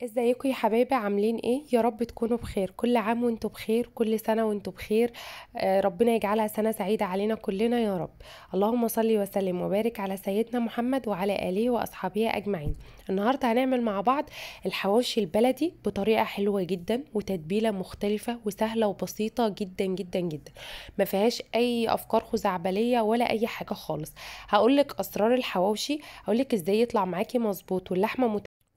ازيكم يا حبايبي؟ عاملين ايه؟ يا رب تكونوا بخير. كل عام وانتوا بخير، كل سنة وانتوا بخير. ربنا يجعلها سنة سعيدة علينا كلنا يا رب. اللهم صل وسلم وبارك على سيدنا محمد وعلى آله وأصحابه أجمعين. النهاردة هنعمل مع بعض الحواوشي البلدي بطريقة حلوة جدا وتتبيلة مختلفة وسهلة وبسيطة جدا جدا جدا. ما فيهاش أي أفكار خزعبلية ولا أي حاجة خالص. هقولك أسرار الحواوشي، هقولك ازاي يطلع معاكي مظبوط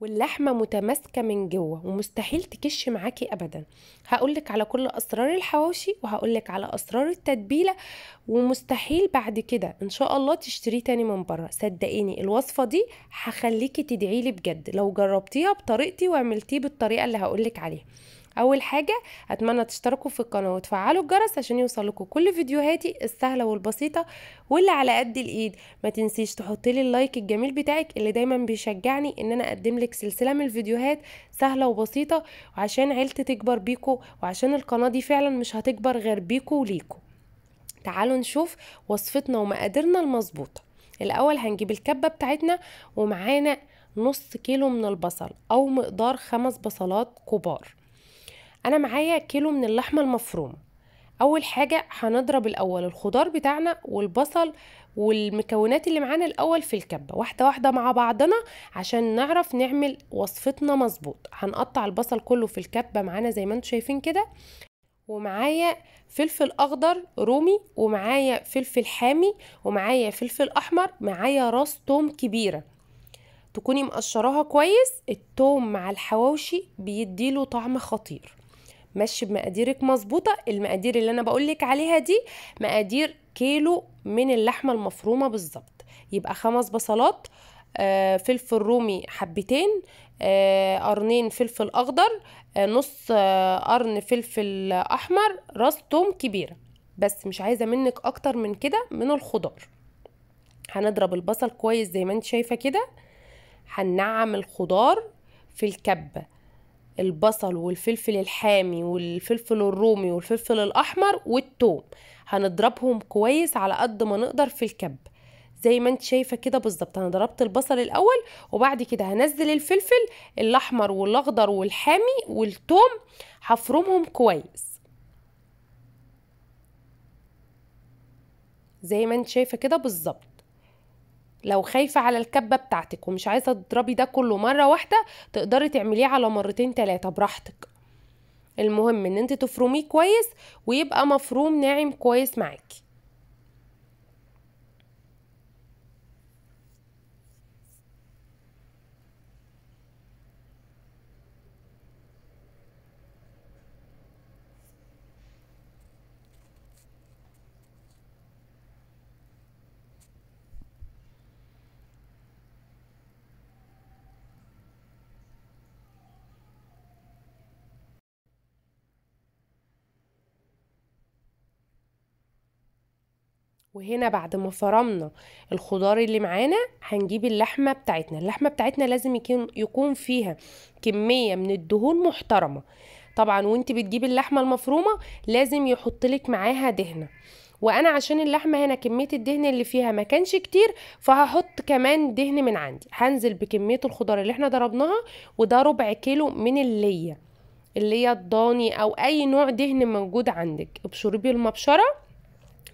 واللحمة متماسكة من جوه ومستحيل تكش معاكي ابدا. هقولك على كل اسرار الحواوشي وهقولك على اسرار التتبيلة، ومستحيل بعد كده ان شاء الله تشتريه تاني من بره. صدقيني الوصفة دي هخليكي تدعيلي بجد لو جربتيها بطريقتي وعملتيه بالطريقة اللي هقولك عليها. اول حاجة، اتمنى تشتركوا في القناة وتفعلوا الجرس عشان يوصلكوا كل فيديوهاتي السهلة والبسيطة واللي على قد الايد. ما تنسيش تحطي لي اللايك الجميل بتاعك اللي دايما بيشجعني ان انا اقدم لك سلسلة من الفيديوهات سهلة وبسيطة، وعشان عيلتي تكبر بيكو، وعشان القناة دي فعلا مش هتكبر غير بيكو وليكو. تعالوا نشوف وصفتنا ومقاديرنا المظبوطة. الاول هنجيب الكبة بتاعتنا، ومعانا نص كيلو من البصل او مقدار 5 بصلات كبار. انا معايا كيلو من اللحمة المفرومة. اول حاجة هنضرب الاول الخضار بتاعنا والبصل والمكونات اللي معانا الاول في الكبة واحدة واحدة مع بعضنا عشان نعرف نعمل وصفتنا مظبوط. هنقطع البصل كله في الكبة معانا زي ما انتم شايفين كده، ومعايا فلفل اخضر رومي، ومعايا فلفل حامي، ومعايا فلفل احمر، معايا راس توم كبيرة تكوني مقشراها كويس. التوم مع الحواوشي بيديله طعم خطير. ماشي بمقاديرك مظبوطة. المقادير اللي انا بقولك عليها دي مقادير كيلو من اللحمة المفرومة بالظبط. يبقى 5 بصلات، فلفل رومي حبتين، قرنين فلفل اخضر، نص قرن فلفل احمر، راس توم كبيرة. بس مش عايزة منك اكتر من كده من الخضار. هنضرب البصل كويس زي ما انت شايفة كده. هننعم الخضار في الكبة، البصل والفلفل الحامي والفلفل الرومي والفلفل الأحمر والثوم. هنضربهم كويس على قد ما نقدر في الكب زي ما انت شايفة كده بالظبط. انا ضربت البصل الأول، وبعد كده هنزل الفلفل الأحمر والأخضر والحامي والثوم، هفرمهم كويس زي ما انت شايفة كده بالظبط. لو خايفة على الكبة بتاعتك ومش عايزة تضربي ده كله مرة واحدة، تقدري تعمليه على مرتين 3 براحتك. المهم ان انت تفرميه كويس ويبقى مفروم ناعم كويس معاكي. وهنا بعد ما فرمنا الخضار اللي معانا، هنجيب اللحمة بتاعتنا. اللحمة بتاعتنا لازم يكون فيها كمية من الدهون محترمة. طبعا وانت بتجيبي اللحمة المفرومة لازم يحطلك معاها دهنة، وانا عشان اللحمة هنا كمية الدهن اللي فيها ما كانش كتير، فهحط كمان دهن من عندي. هنزل بكمية الخضار اللي احنا ضربناها، وده ربع كيلو من اللي هي الضاني او اي نوع دهن موجود عندك. ابشري بالمبشرة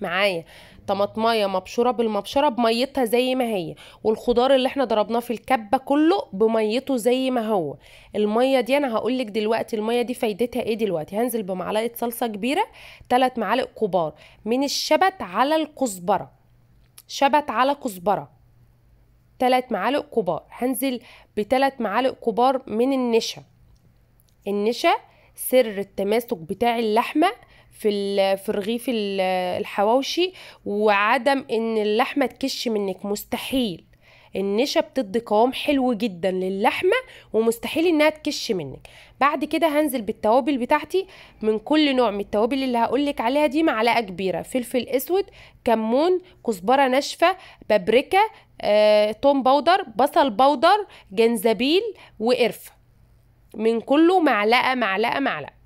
معايا طماطمايه مبشوره بالمبشره بميتها زي ما هي، والخضار اللي احنا ضربناه في الكبه كله بميته زي ما هو. الميه دي انا هقولك دلوقتي الميه دي فايدتها ايه. دلوقتي هنزل بمعلقه صلصه كبيره، 3 معالق كبار من الشبت على الكزبره. شبت على كزبره 3 معالق كبار. هنزل ب3 معالق كبار من النشا. النشا سر التماسك بتاع اللحمة في رغيف الحواوشي، وعدم ان اللحمة تكش منك مستحيل. النشا بتدي قوام حلو جدا للحمة، ومستحيل انها تكش منك. بعد كده هنزل بالتوابل بتاعتي. من كل نوع من التوابل اللي هقولك عليها دي معلقة كبيرة فلفل اسود، كمون، كزبرة ناشفة، بابريكا، توم باودر، بصل باودر، جنزبيل، وقرفة. من كله معلقة معلقة معلقة.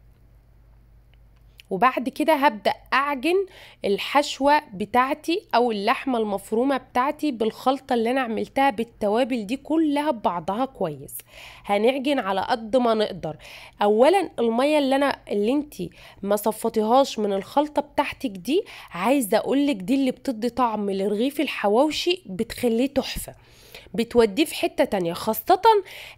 وبعد كده هبدأ اعجن الحشوة بتاعتي او اللحمة المفرومة بتاعتي بالخلطة اللي انا عملتها بالتوابل دي كلها ببعضها كويس. هنعجن على قد ما نقدر. اولا المية اللي انتي ما صفطيهاش من الخلطة بتاعتك دي، عايزة اقولك دي اللي بتدي طعم لرغيف الحواوشي، بتخليه تحفة، بتوديه في حتة تانية. خاصة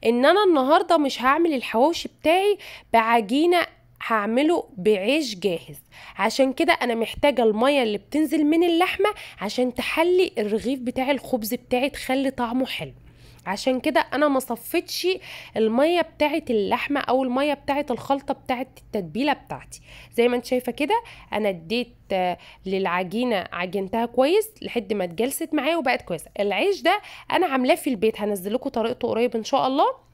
ان انا النهاردة مش هعمل الحواوشي بتاعي بعجينة، هعمله بعيش جاهز. عشان كده انا محتاجة المية اللي بتنزل من اللحمة عشان تحلي الرغيف بتاعي، الخبز بتاعي تخلي طعمه حلو. عشان كده انا ما صفيتش الميه بتاعه اللحمه او الميه بتاعه الخلطه بتاعه التتبيله بتاعتي. زي ما انت شايفه كده انا اديت للعجينه، عجنتها كويس لحد ما اتجلست معايا وبقت كويسه. العيش ده انا عاملاه في البيت، هنزل لكم طريقته قريب ان شاء الله،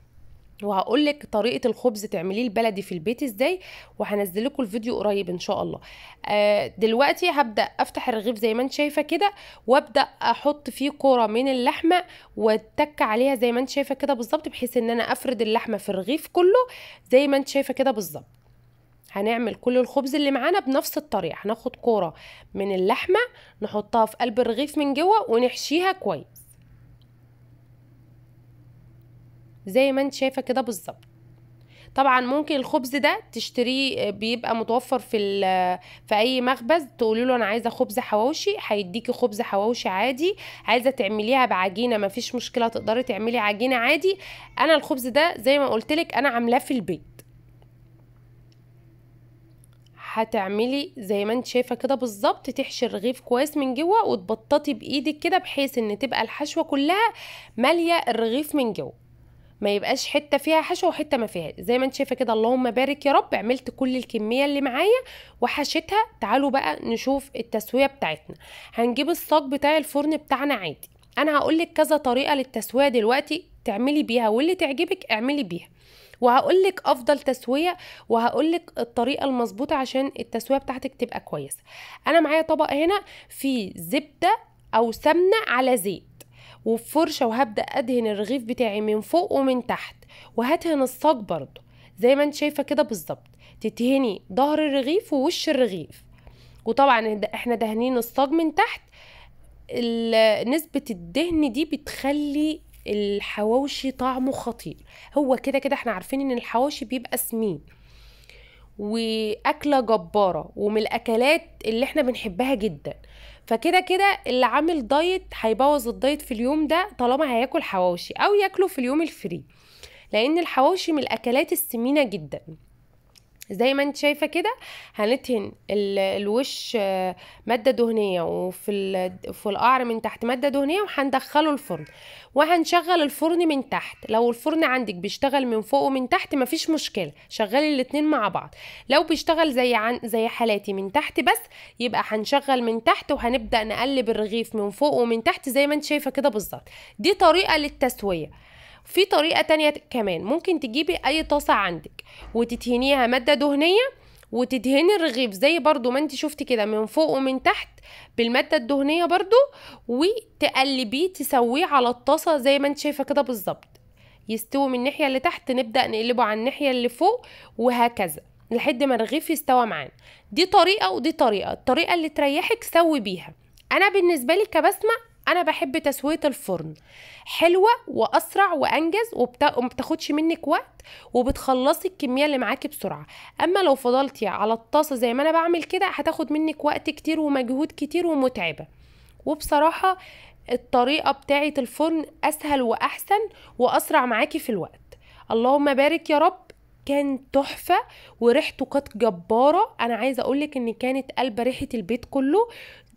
وهقول لك طريقه الخبز تعمليه البلدي في البيت ازاي، وهنزل لكم الفيديو قريب ان شاء الله. دلوقتي هبدا افتح الرغيف زي ما انت شايفه كده، وابدا احط فيه كوره من اللحمه واتك عليها زي ما انت شايفه كده بالظبط، بحيث ان انا افرد اللحمه في الرغيف كله زي ما انت شايفه كده بالظبط. هنعمل كل الخبز اللي معانا بنفس الطريقه، هناخد كوره من اللحمه نحطها في قلب الرغيف من جوه ونحشيها كويس زي ما انت شايفه كده بالظبط. طبعا ممكن الخبز ده تشتريه، بيبقى متوفر في اي مخبز، تقولي له انا عايزه خبز حواوشي هيديكي خبز حواوشي عادي. عايزه تعمليها بعجينه مفيش مشكله، تقدري تعملي عجينه عادي. انا الخبز ده زي ما قلت لك انا عاملاه في البيت. هتعملي زي ما انت شايفه كده بالظبط، تحشي الرغيف كويس من جوه وتبططي بايدك كده بحيث ان تبقى الحشوه كلها ماليه الرغيف من جوه، ما يبقاش حته فيها حشوه وحته ما فيها. زي ما انت شايفه كده اللهم بارك يا رب، عملت كل الكميه اللي معايا وحشيتها. تعالوا بقى نشوف التسويه بتاعتنا. هنجيب الصاج بتاع الفرن بتاعنا عادي، انا هقولك كذا طريقه للتسويه دلوقتي تعملي بيها، واللي تعجبك اعملي بيها، وهقولك افضل تسويه، وهقولك الطريقه المظبوطه عشان التسويه بتاعتك تبقى كويسه. انا معايا طبق هنا فيه زبده او سمنه على زيت وفرشه، وهبدا ادهن الرغيف بتاعي من فوق ومن تحت، وهدهن الصاج برضو زي ما انت شايفه كده بالظبط. تدهني ظهر الرغيف ووش الرغيف، وطبعا احنا دهنين الصاج من تحت. نسبه الدهن دي بتخلي الحواوشي طعمه خطير. هو كده كده احنا عارفين ان الحواوشي بيبقى سمين واكله جباره، ومن الاكلات اللي احنا بنحبها جدا. فكده كده اللي عامل دايت هيبوظ الدايت في اليوم ده طالما هياكل حواوشي، او ياكله في اليوم الفري، لان الحواوشي من الاكلات السمينه جدا. زي ما انت شايفه كده هندهن الوش ماده دهنيه، في القعر من تحت ماده دهنيه، وهندخله الفرن وهنشغل الفرن من تحت. لو الفرن عندك بيشتغل من فوق ومن تحت مفيش مشكله، شغلي الاتنين مع بعض. لو بيشتغل زي حالاتي من تحت بس، يبقى هنشغل من تحت وهنبدا نقلب الرغيف من فوق ومن تحت زي ما انت شايفه كده بالظبط. دي طريقه للتسويه. في طريقة تانية كمان، ممكن تجيبي اي طاسة عندك وتدهنيها مادة دهنية، وتدهني الرغيف زي برضو ما انت شفتي كده من فوق ومن تحت بالمادة الدهنية برضو، وتقلبيه تسويه على الطاسة زي ما انت شايفة كده بالظبط. يستوي من الناحية اللي تحت نبدأ نقلبه على الناحية اللي فوق، وهكذا لحد ما الرغيف يستوى معانا. دي طريقة ودي طريقة، الطريقة اللي تريحك سوي بيها. انا بالنسبة لي كبسمة انا بحب تسوية الفرن، حلوة واسرع وانجز ومبتاخدش منك وقت، وبتخلصي الكمية اللي معاكي بسرعة. اما لو فضلتي على الطاسة زي ما انا بعمل كده هتاخد منك وقت كتير ومجهود كتير ومتعبة. وبصراحة الطريقة بتاعة الفرن اسهل واحسن واسرع معاكي في الوقت. اللهم بارك يا رب، كان تحفة وريحته كانت جبارة. انا عايزة اقولك ان كانت قلبة ريحة البيت كله.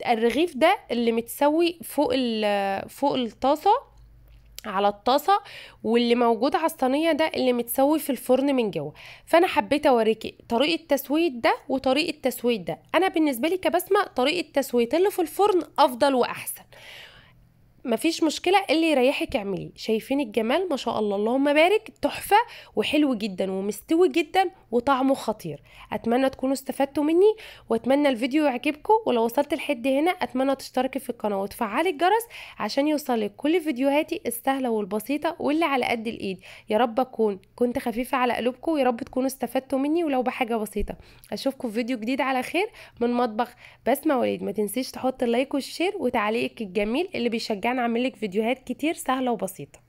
الرغيف ده اللي متسوي فوق الطاسة على الطاسة، واللي موجود على الصينية ده اللي متسوي في الفرن من جوه. فانا حبيت اوريكي طريقة تسوية ده وطريقة تسوية ده. انا بالنسبة لي كبسمة طريقة تسوية اللي في الفرن افضل واحسن. مفيش مشكله، اللي يريحك اعمليه. شايفين الجمال ما شاء الله، اللهم بارك، تحفه وحلو جدا ومستوي جدا وطعمه خطير. اتمنى تكونوا استفدتوا مني، واتمنى الفيديو يعجبكم. ولو وصلت لحد هنا اتمنى تشتركي في القناه وتفعلي الجرس عشان يوصلك كل فيديوهاتي السهله والبسيطه واللي على قد الايد. يا رب اكون كنت خفيفه على قلوبكم، ويا رب تكونوا استفدتوا مني ولو بحاجه بسيطه. اشوفكم في فيديو جديد على خير من مطبخ بسمة وليد. ما تنسيش تحط اللايك والشير وتعليقك الجميل اللي بيشجعني اعمل لك فيديوهات كتير سهله وبسيطه.